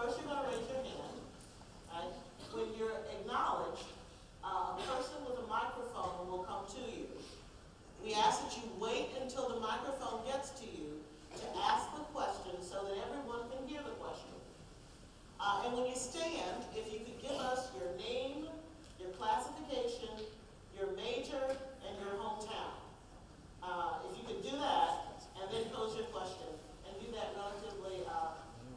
first you're going to raise your hand. Right? When you're acknowledged, a person with a microphone will come to you. We ask that you wait until the microphone gets to you to ask the question so that everyone can hear the question. And when you stand, if you could give us your name, your classification, your major, and your hometown. If you could do that, and then pose your question, and do that relatively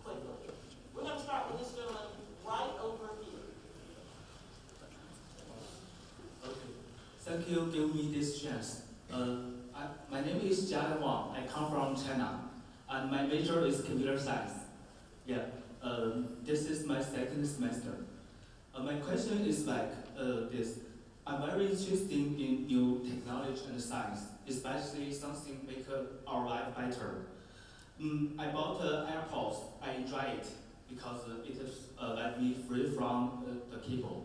quickly. We're going to start with this gentleman right over here. Okay. Thank you for giving me this chance. My name is Jia Wang. I come from China, and my major is computer science. Yeah. This is my second semester. My question is like this. I'm very interested in new technology and science, especially something make our life better. I bought AirPods. I enjoy it because it let me free from the cable.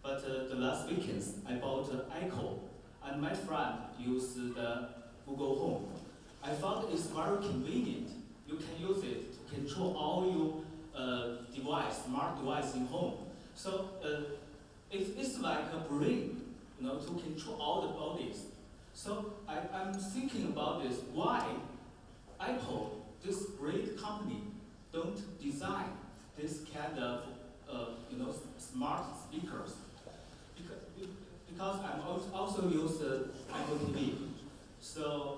But the last weekends, I bought Echo, and my friend used the Google Home. I found it's very convenient. You can use it to control all your smart device in home. So it's like a brain, to control all the bodies. So I'm thinking about this. Why Apple, this great company, don't design this kind of smart speakers? Because I'm also use Apple TV. So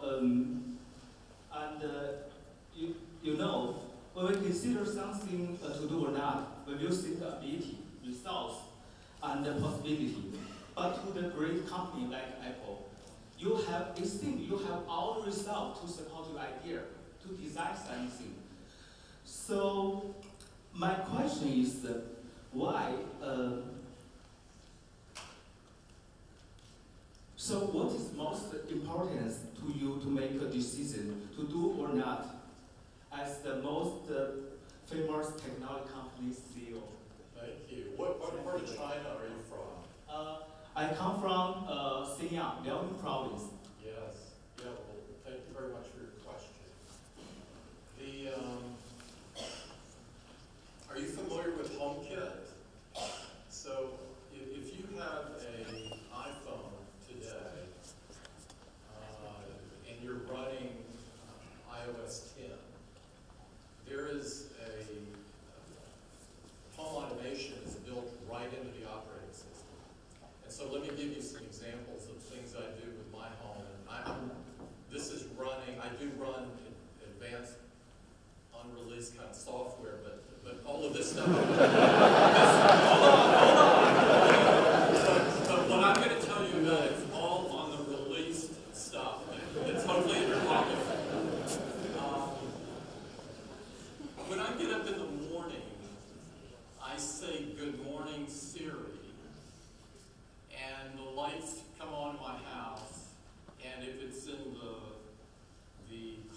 when we consider something to do or not, we will see the ability, results, and the possibility. But to the great company like Apple, it seems you have all the results to support your idea, to design something. So my question is, why? So what is most important to you to make a decision to do or not? As the most famous technology company CEO. Thank you. What part of China are you from? I come from Xinyang, Liaoning province. Yes. Yeah. Well, thank you very much for your question. Are you familiar with HomeKit? So, if you have an iPhone today and you're running iOS 10. There is home automation is built right into the operating system. And so let me give you some examples of things I do with my home. And I do run advanced unreleased kind of software, but all of this stuff. But what I'm going to tell you about is all on the released stuff. It's hopefully in your pocket. When I get up in the morning, I say, "Good morning, Siri," and the lights come on in my house, and if it's in the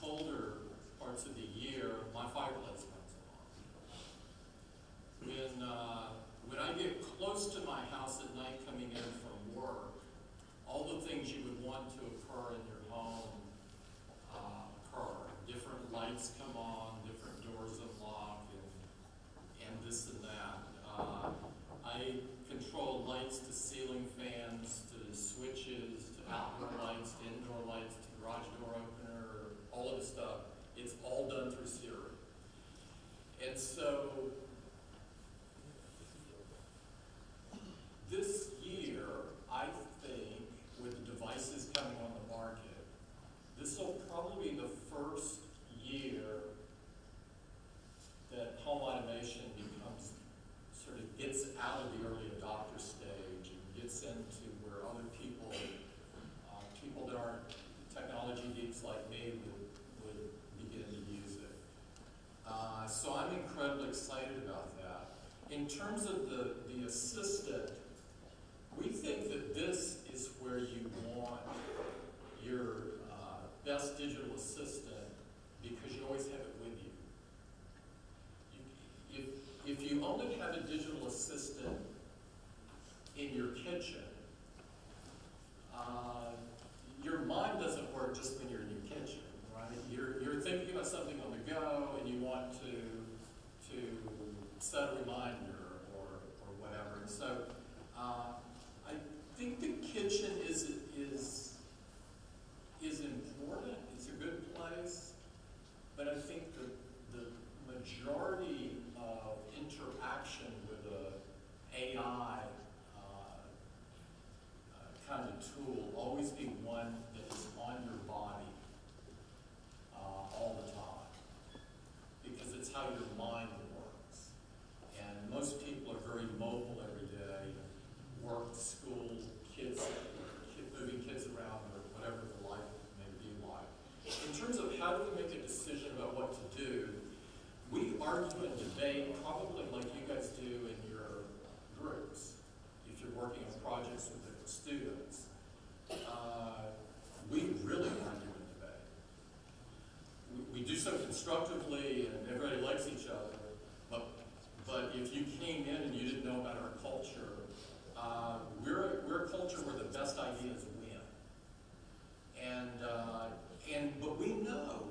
colder parts of the year, my fireplace comes on. When I get close to my house at night coming in from work, all the things you would want to occur in your home occur. Different lights come on, different doors unlock, and this and that. I control lights to ceiling fans, to switches, to outdoor lights, to indoor lights, to garage door opener, all of the stuff. It's all done through Siri. And so this year, I think, with the devices coming on the market, this will probably be the first year that home automation gets out of the early adopter stage and gets into where other people that aren't technology geeks like me would begin to use it. So I'm incredibly excited about that. In terms of the assistant, we think that this is where you want your best digital assistant because you always have it with you. If you only have a digital assistant in your kitchen, your mind doesn't work just when you're in your kitchen, right? You're thinking about something on the go, and you want to but I think the majority of interaction with a AI kind of tool always be one that is on your body all the time, because it's how your mind works. And most people are very mobile every day, work, school, moving kids around, or whatever their life may be like. In terms of how do we make a decision about what to do, we argue and debate probably like you guys do in your groups, if you're working on projects with different students. We really argue and debate. We do so constructively, and everybody likes each other, but if you came in and you didn't know about our culture, we're a culture where the best ideas win. But we know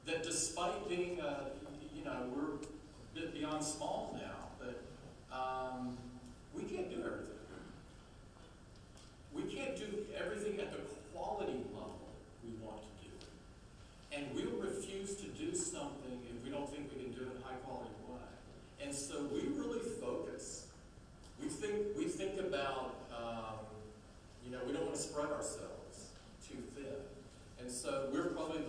that despite being, we're a bit beyond small now, but we can't do everything. We can't do everything at the quality level we want to do. And we'll refuse to do something if we don't think we can do it in a high quality way. And so we really focus. We think about, we don't want to spread ourselves too thin. And so we're probably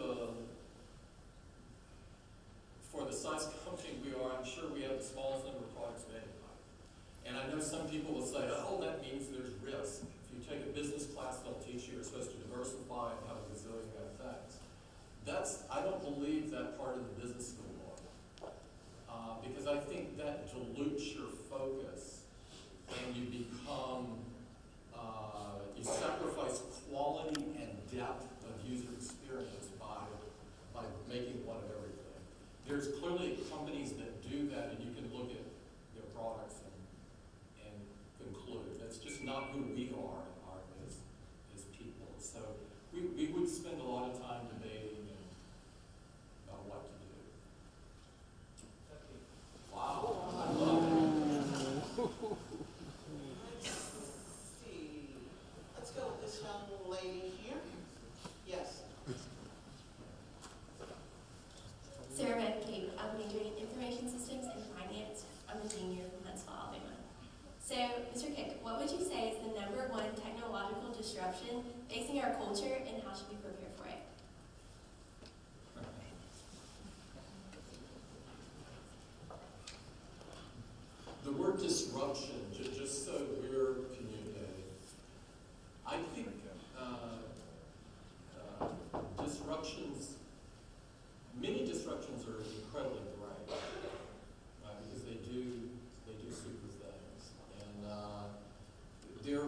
for the size company we are, I'm sure we have the smallest number of products of anybody. And I know some people will say, oh, that means there's risk. If you take a business class, they'll teach you you're supposed to diversify and have a gazillion other things. I don't believe that part of the business school law. Because I think that dilutes your focus, and you become, you sacrifice quality and depth of user experience by making one of everything. There's clearly companies that do that, and you can look at their products and conclude. That's just not who we are as people. So we would spend a lot of time debating about what to do. Wow, I love it. Let's see. Let's go with this young lady here. Yes. Sarah Medcave. I'm majoring in information systems and finance. I'm a junior from Huntsville, Alabama. So, Mr. Kick, what would you say is the #1 technological disruption facing our culture, and how should we prepare for it? The word disruption, just so we're communicating, I think many disruptions are incredibly great, because they do super things. And there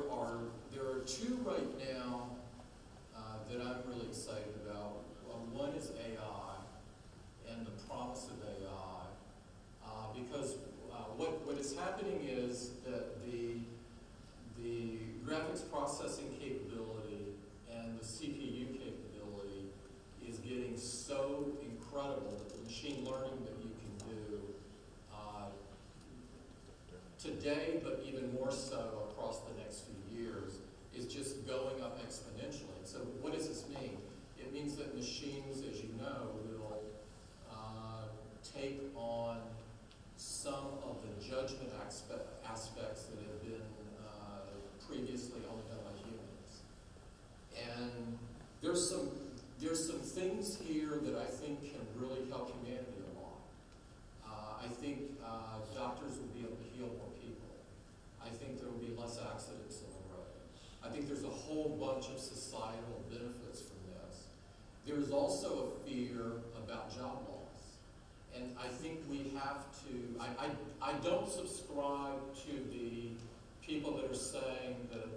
are two right now that I'm really excited about. One is AI and the promise of AI, because what is happening is that the graphics processing capability and the CPU capability is getting so incredible that the machine learning that you can do today, but even more so across the next few years, is just going up exponentially. So what does this mean? It means that machines, as you know, will take on some of the judgment aspects that have been previously only done by humans. And there's some things here that I think can really help humanity a lot. I think doctors will be able to heal more people. I think there will be less accidents on the road. I think there's a whole bunch of societal benefits from this. There's also a fear about job loss. And I think we have to, I don't subscribe to the people that are saying that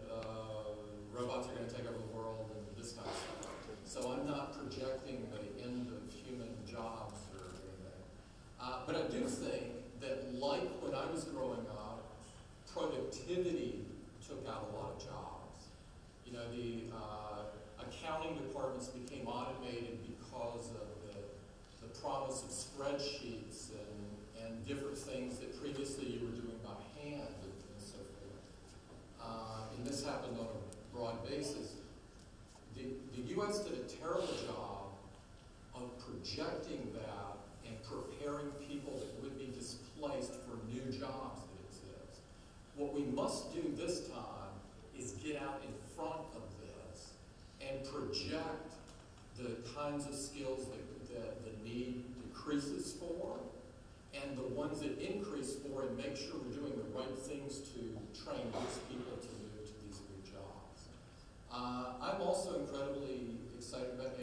robots are going to take over the world and this kind of stuff. So I'm not projecting the end of human jobs or anything. But I do think that, like when I was growing up, productivity took out a lot of jobs. You know, the accounting departments became automated because of the promise of spreadsheets and different things that previously you were doing by hand and so forth. And this happened on a broad basis. The U.S. did a terrible job of projecting skills that the need decreases for, and the ones that increase for, and make sure we're doing the right things to train these people to move to these new jobs. I'm also incredibly excited about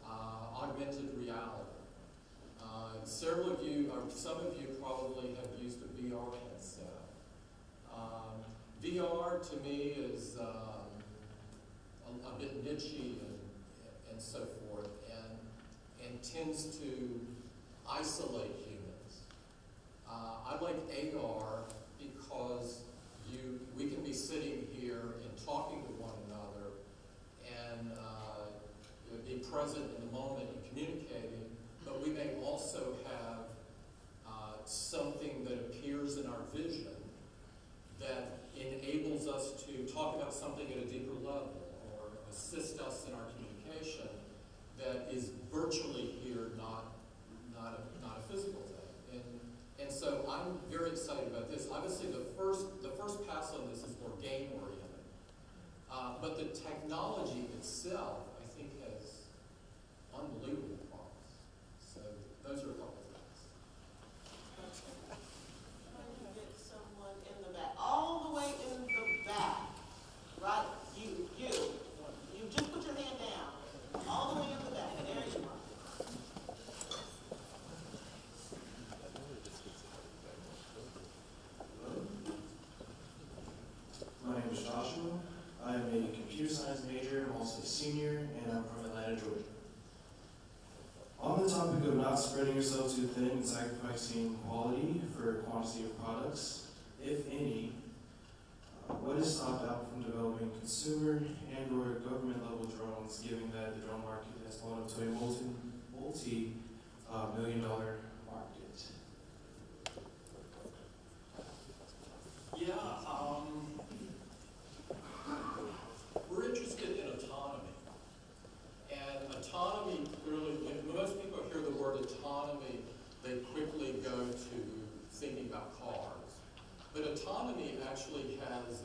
AR, augmented reality. Several of you, or some of you probably have used a VR headset. VR to me is a bit nichey and so forth, and tends to isolate humans. I like AR because we can be sitting here and talking to one another and be present in the moment and communicating, but we may also have something that appears in our vision that enables us to talk about something at a deeper level or assist us in our communication that is virtually here, not a physical thing. And so I'm very excited about this. Obviously, the first pass on this is more game-oriented. But the technology itself, I think, has unbelievable promise. So those are a couple of things. Trying to get someone in the back, all the way in the back, right? You just put your hand down, all the way in the back. There you are. My name is Joshua. I am a computer science major. I'm also a senior, and I'm from Atlanta, Georgia. On the topic of not spreading yourself too thin and sacrificing quality for quantity of products, if any, what has stopped Apple from developing consumer and/or government-level drones, given that the drone market has blown up to a multi-million-dollar market? Yeah, we're interested in autonomy. And autonomy, clearly, when most people hear the word autonomy, they quickly go to thinking about cars. But autonomy actually has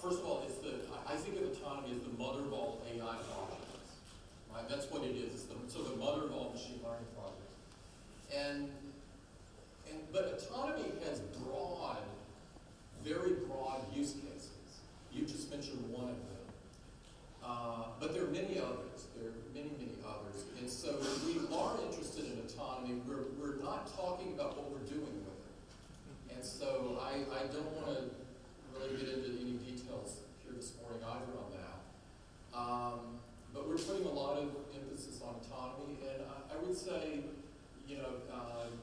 first of all, I think of autonomy as the mother of all AI projects. Right? That's what it is. So the mother of all machine learning projects. But autonomy has very broad use cases. You just mentioned one of them. But there are many others. There are many, many others. And so we are interested in autonomy. We're not talking about what we're doing with it. And so I don't want to really get into any details here this morning either on that. But we're putting a lot of emphasis on autonomy. And I would say,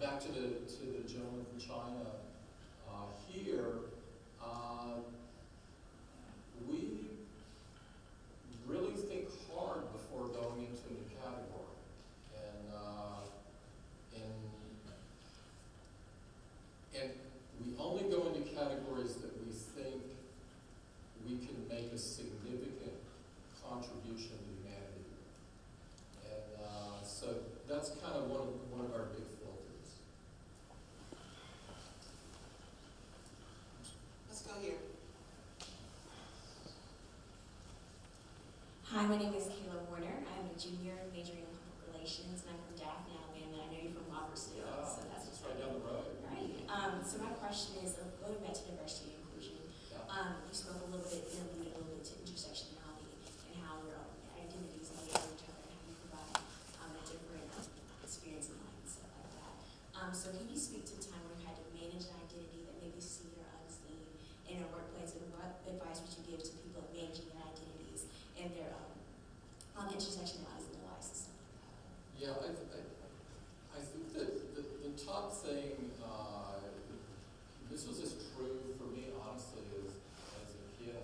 back to the gentleman from China here, we really think hard before going into a new category. And we only go into categories that we think we can make a significant contribution to humanity. And so that's kind of one of our big filters. Let's go here. Hi, my name is Kayla Warner. I'm a junior majoring in public relations, and I'm from Daphne, Alabama. I know you're from Robertsville, so that's right down the road. Right. So my question is, going back to diversity and inclusion, you spoke a little bit, alluded a little bit to intersectionality and how your identities layer on each other and how you provide a different experience in life and stuff like that. So can you speak to a time where you had to manage an identity that maybe seen or unseen in a workplace, and what advice would you give to people at managing their identities and their intersectionalities in their lives and stuff like that? Yeah, I think that the top thing, this was as true for me, honestly, as a kid.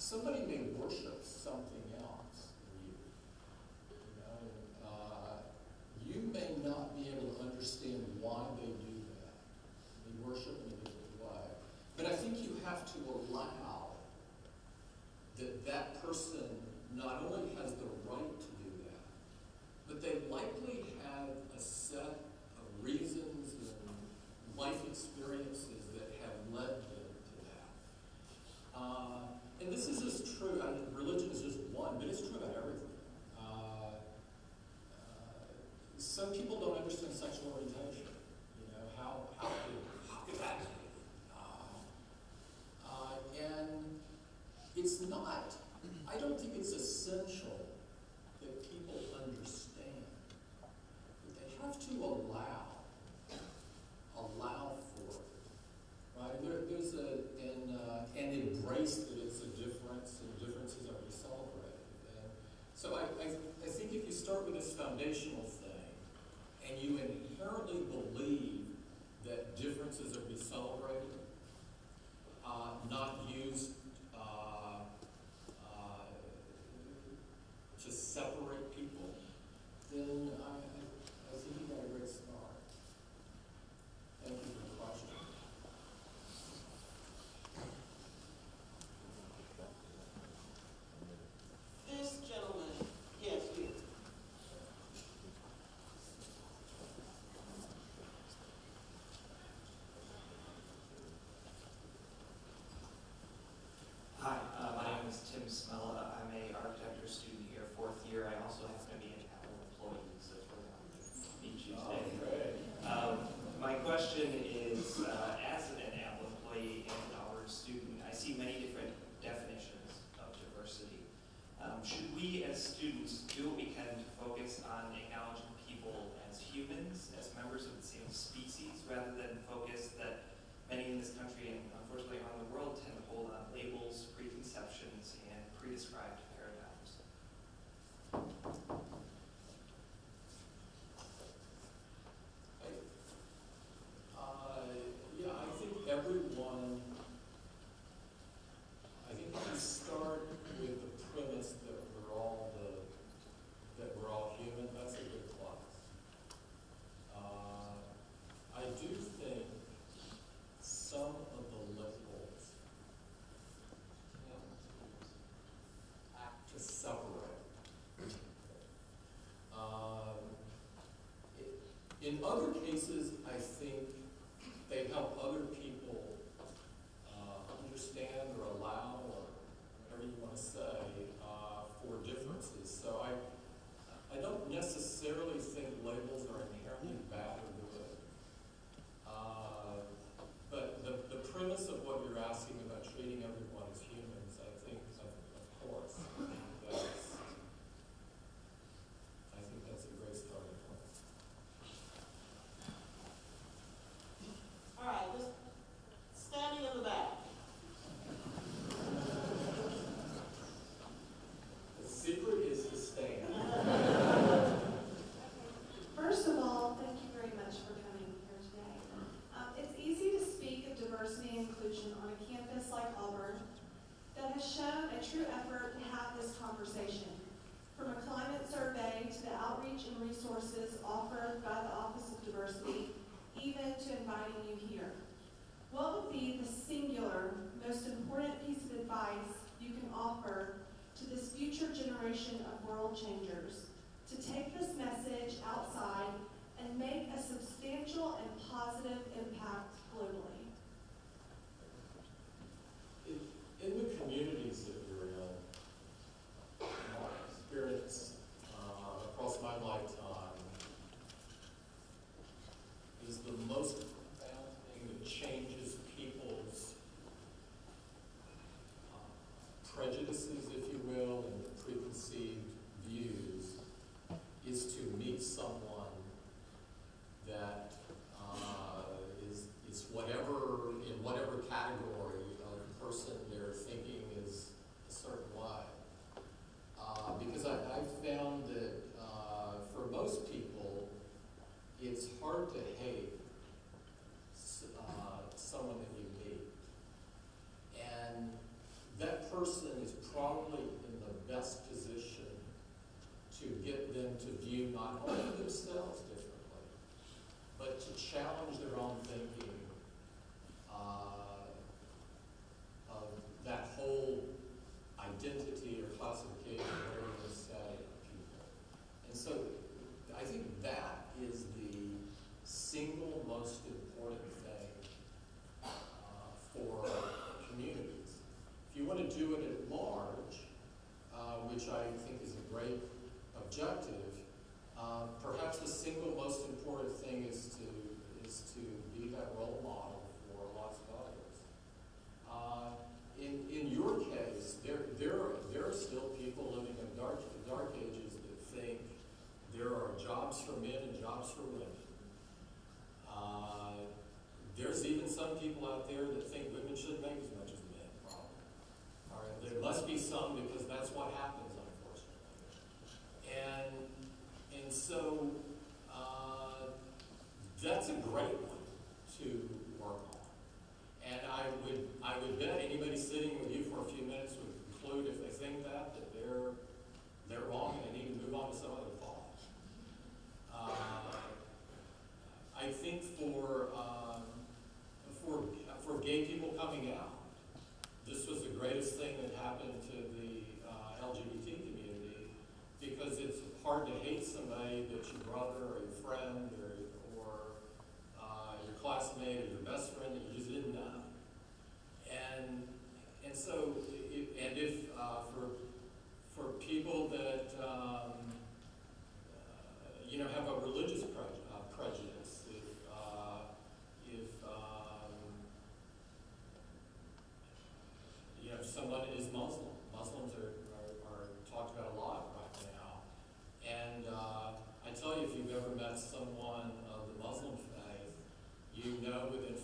somebody may worship something else in you. You may not be able to understand why they do that. They worship in a different way. But I think you have to allow that that person not only has the right to do that, but they likely have a set of reasons and life experiences that have led them to that. And this is just true, religion is just one, but it's true about everything. Some people don't understand sexual orientation. How could that be? And it's not, I don't think it's essential that people understand. But they have to allow for it. Right? There's and embrace that it's a difference, and differences are to be celebrated. And so I think if you start with this foundational thing, and you inherently believe that differences are to be celebrated, not used to separate people, then I think you got a great start. Thank you for the question. This gentleman, yes, you. Hi, my name is Tim Smella. I'm a architecture student here, 4th year. I also happen to be an Apple employee, so it's really hard to meet you today. My question is, as an Apple employee and an Auburn student, I see many different definitions of diversity. Should we as students do what we can to focus on acknowledging people as humans, as members of the same species, rather than focus that many in this country and unfortunately around the world tend to hold on labels, preconceptions, and pre-described paradigms? I think everyone, I think if you start with the premise that we're all human, that's a good plus. I do think some of the labels act to separate. In other cases, I think they help other people understand or allow, or whatever you want to say, for differences. So I don't necessarily think labels are inherently bad or good. But the premise of what you're asking about treating everyone as humans, I think, of course, I think that's a great starting point. All right, just standing in the back. The secret is to stand. First of all, thank you very much for coming here today. It's easy to speak of diversity and inclusion on a campus like Auburn that has shown a true effort to have this conversation. From a climate survey to the outreach and resources offered by the Office of Diversity, even to inviting you here. What would be the singular, most important piece of advice you can offer to this future generation of world changers to take this message outside and make a substantial and positive impact globally? In the communities that you're in, my experience across my lifetime is the most profound thing that changes people's prejudices, if you will, and preconceived views is to meet someone that best position to get them to view not only themselves differently, but to challenge their own thinking of that whole identity or classification, whatever you say, of people. And so I think that is the single most important thing for communities. If you want to do it at large, which I think is a great objective, perhaps the single most important thing is to be that role model for lots of others. In your case, there are still people living in the dark ages that think there are jobs for men and jobs for women. There's even some people out there that think women shouldn't make as much as men, probably. All right, there must be some because that's what happens, unfortunately. And so that's a great one to work on. And I would bet anybody sitting with you for a few minutes would conclude if they think that they're wrong and they need to move on to some other thought. I think for gay people coming out, this was the greatest thing that happened to the LGBT community, because it's hard to hate somebody that's your brother or your friend or your classmate or your best friend that you just didn't know. And so if for people that have a religious prejudice, if someone is Muslim, Muslims are talked about a lot right now. And I tell you, if you've ever met someone of the Muslim faith, you know within